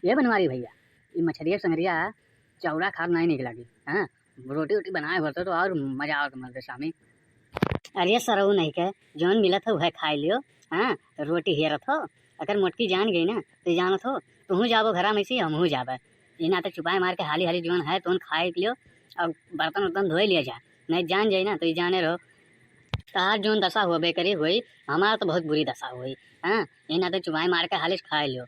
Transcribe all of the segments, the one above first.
ये बनवारी भैया, ये मछरिया संगरिया चौड़ा खार नहीं निक लगी। हाँ, रोटी वोटी बनाए होते तो और मजा आवत मर्द शामी। अरे सरऊ नहीं के जौन मिलत हो वह खाई लियो। हाँ, रोटी हेरत हो, अगर मोटकी जान गई ना तो जानत हो तुहू जाबो घरा में से हमहू जाबे। इना तो चुपाए मार के हाली हाली जौन है तो खाए लियो और बर्तन वर्तन धोए लिया जा। नहीं जान जाई ना तो ये जाने रहो तार जौन दशा होबे करी हुई, हमारा तो बहुत बुरी दशा हुई। हाँ, इना तो चुपाए मार के हालिश खाए लियो।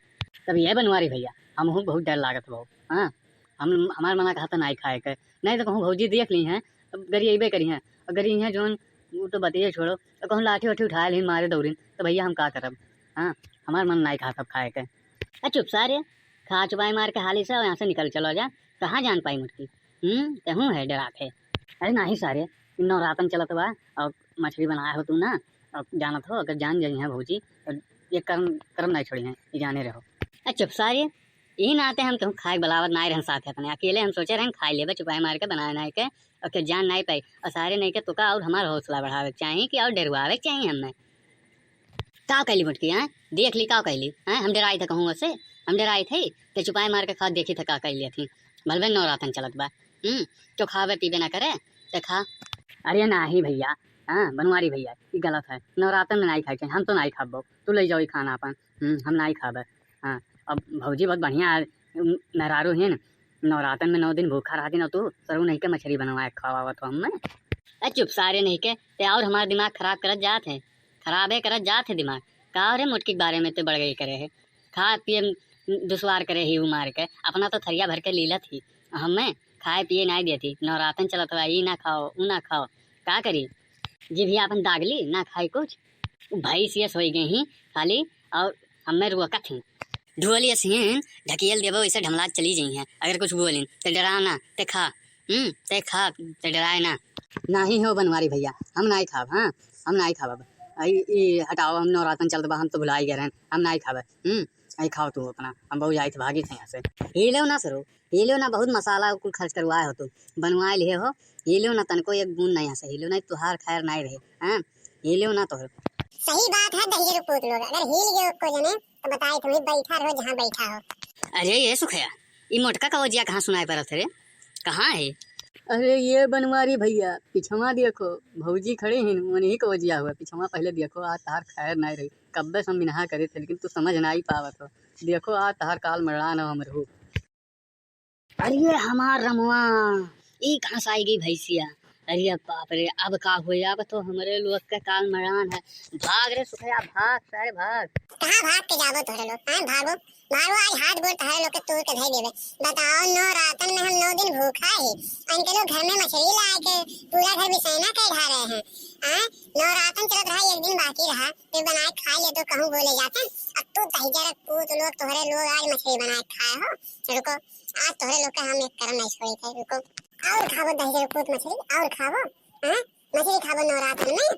तब ये बनवारी भैया हमहू बहुत डर लागत हो। हाँ, हम हमार मना कहा तो नहीं खाए के, नहीं तो कहूँ भौजी देख ली हैं अब गरी अबे करी हैं और गरी हैं जौन वो तो बतिए छोड़ो तो कहूँ लाठी वाठी उठा ली मारे दौड़ी तो भैया हम का करब। हाँ, हमार मन नहीं खा सब खाए के। चुप सारे खा चुपाई मार के हाली से यहाँ से निकल चलो जा, कहाँ जान पाई मुटकी। कहूँ है डरा के। अरे नहीं सारे नवरातन चलत बा और मछली बनाया हो तू ना, और जानत हो अगर जान जाई हैं भौजी तो ये कर्म कर्म नहीं छोड़ी हैं, ये जाने रहो। चुप सारे यही नाते हम कहूँ खाए बलावत नहीं रहन साथ अपने अकेले हम सोचे रहे खाई लेबे चुपाई मार के बनाए नहीं के और के जान नहीं पाई और सारे नहीं के तो का और हमारा हौसला बढ़ावे चाहिए कि और डरवावे चाहिए हमें। का कैली मुटकी हैं देख ली का कैली हैं, हम डराई थे कहूँ से हम डराई थे तो चुपाई मार के खा देखी थे का कैली थी भलबे नवरातन चलत बा। जो खावे पीबे ना करे तो खा। अरे नहीं भैया, हाँ बनवारी भैया ये गलत है, नवरातन में नहीं खाए चाहिए, हम तो नहीं खाबो, तू ले जाओ खाना अपन। हम नहीं खाबे। हाँ, अब भौजी बहुत बढ़िया मेहरारू है न, नवरातन में 9 दिन भूखा रहा दिन तू सरू नहीं के मछली बनवाए खावा तो हमें। चुप सारे नहीं के ते और हमारा दिमाग खराब करत जात है, खराबे करत जात है दिमाग का रे मुटकी के बारे में तो बढ़ गई करे है। खा पिए दुश्वार करे ही मार के अपना तो थरिया भर के लीलत ही हमें खाए पिए नहीं देती। नवरातन चलत हुआ ये ना खाओ वो ना खाओ का करी जी भी अपन दागली ना खाई कुछ भाई सीएस हो गई ही खाली और हमें रुका थी ढोली सीन ढकेल देवो इसे ढमला चली गई हैं अगर कुछ बोली तो डराना ते खा ते खा ते डराए ना नहीं हो बनवारी भैया हम नहीं खाब। हाँ, हम नहीं खाब। हटाओ हम नवरातन चलत बा हम तो भुला ही गए हम नहीं खाबे। आई खाओ तू अपना, हम बहुत जाए थे भागी थे यहाँ से। हिले ना सरो हिले ना, बहुत मसाला कुल खर्च करवाए हो तो बनवाए लिए हो, हिले ना तनको एक बूंद नहीं हंसे हिले नहीं तुहार खैर नहीं रहे। हाँ, हिले ना तो सही बात है दही पूत लोग अगर हिल गए को जने तो बताए तुम्हें बैठा रहो जहाँ बैठा हो। अरे ये सुखया ये मोटका का वजिया कहाँ सुनाई पड़त रे, कहाँ है? अरे ये बनवारी भैया पिछवा देखो भौजी खड़े हैं उन्हीं का वजिया हुआ पिछवा पहले देखो आज तार खैर नहीं रही कब्बे से हम बिनहा करे थे लेकिन तू समझ नहीं पावत हो। देखो आज तार काल मरड़ा न हमरू। अरे हमार रमुआ ये कहाँ से आई गई भैंसिया। अरे बाप रे अब का हुए अब तो हमारे लोग का काल मरान है। भाग रे सुखया भाग सारे भाग। कहाँ भाग के जाबो तोरे लोग हैं भागो मारो आज हाथ गोड़ तारे लोग के तोड़ के धई देवे। बताओ नवरातन में हम 9 दिन भूखा है इनके लोग घर में मछली लाए के पूरा घर बिसैना कर ढा रहे हैं। नवरातन चलत रहा एक दिन बाकी रहा फिर बनाए खा ले तो कहूँ बोले जाते अब तो दही जरा पूत लोग तोहरे लोग आज मछली बनाए खाए हो। रुको आज तोहरे लोग का हम एक कर्म नहीं छोड़ी थे रुको और खावो दही जरा पूत मछली और खावो। मछली खावो नवरातन में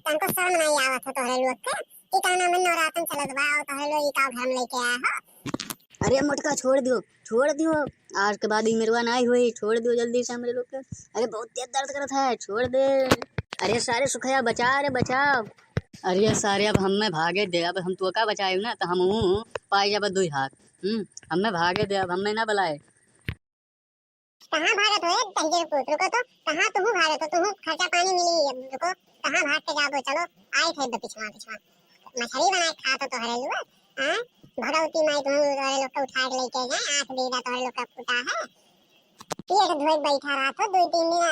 तनको शर्म नहीं आवत है तोहरे लोग के कि कहना में नवरातन चलत बा और तोहरे लोग का घर में लेके आया हो। अरे मोटका छोड़ दियो आज के बाद मेरवा नहीं हुई छोड़ दियो जल्दी से हमारे लोग के। अरे बहुत तेज दर्द करता है छोड़ दे। अरे सारे सुखया बचा रे बचाओ। अरे सारे अब हमें भागे दे अब हम तो का बचाए ना तो हम पाई जब 2 हाथ। हमें भागे दे अब हमें ना बुलाए। कहाँ भागत हो दही पूत रुको तो कहाँ तुम भागत हो तुम खर्चा पानी मिली रुको कहाँ भाग के जाबो चलो आए थे पिछवा मछली बनाए खा तो तोहरे लोग भगवती माई तुम तोहरे लोग को उठा के लेके जाए आंख दीदा तोहरे लोग का पुता है पेट धोए बैठा रहा था 2-3 दिन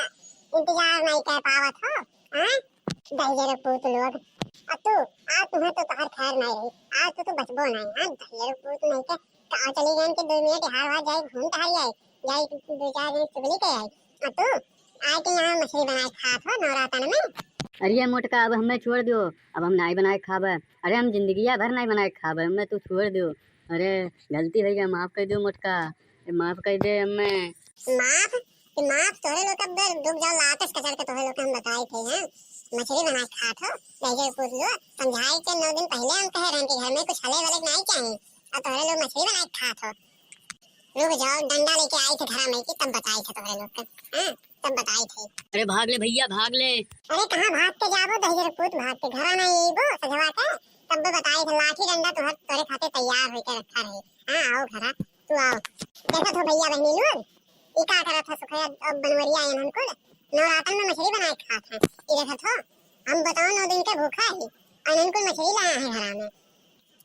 इंतजार नहीं कर पावत हो। दही पूत लोग अब तू आज तुम्हें तो तार खैर नहीं रही आज तो बचबो नहीं। दही पूत नहीं के कहाँ चली गई कि 2 मिनट हार जाए घूम टहल जाए जाए 2-4 दिन चुगली के आई अब तू आज के यहाँ मछली बनाए खा हो नवरातन में। अरे मोटका अब हमें छोड़ दो अब हम नहीं बनाए खाबे। अरे हम जिंदगी भर नहीं बनाए खाबे हमें तू छोड़ दो। अरे गलती हो गया माफ कर दो मोटका माफ कर दे हमें। माफ तोहरे लोग अब डूब जाओ लातस कचर के तोहरे लोग हम बताए थे हैं मछली बनाए खात हो दही पूछ लो समझाए के 9 दिन पहले हम कह रहे हैं कि घर में कुछ हले वाले नहीं चाहिए और तोहरे लोग मछली बनाए खात हो। रुक जाओ डंडा लेके आई थे घर में कि तब बताई थे तोहरे लोग के तब बताई थी। अरे भाग ले भैया भाग ले। अरे कहाँ भाग के जाबो दही पूत भाग के घर नहीं आईबो सजवा के तब बताई थे लाठी डंडा तो तोरे खाते तैयार होके रखा रही। हां आओ घरा तू आओ। देखो तो भैया बहनी लोग ई का करत है सुखया अब बनवरिया आए हमको नवरातन में मछली बनाए खात हैं। ई देखत हो हम बताओ 9 दिन के भूखा है और इनको मछली लाया है घर में।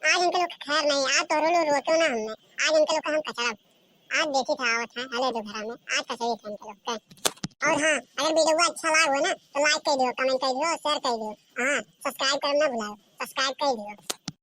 आज इनके लोग खैर नहीं आज तो रोको ना हमने आज इनके लोग हम कचरा आज देखी था आवत है हले दो घर में आज कचरी थे इनके लोग के। और हाँ अगर वीडियो अच्छा लगा हो ना तो लाइक कर दियो कमेंट कर दियो शेयर कर दियो। हाँ सब्सक्राइब करना ना भूलाओ सब्सक्राइब कर दियो।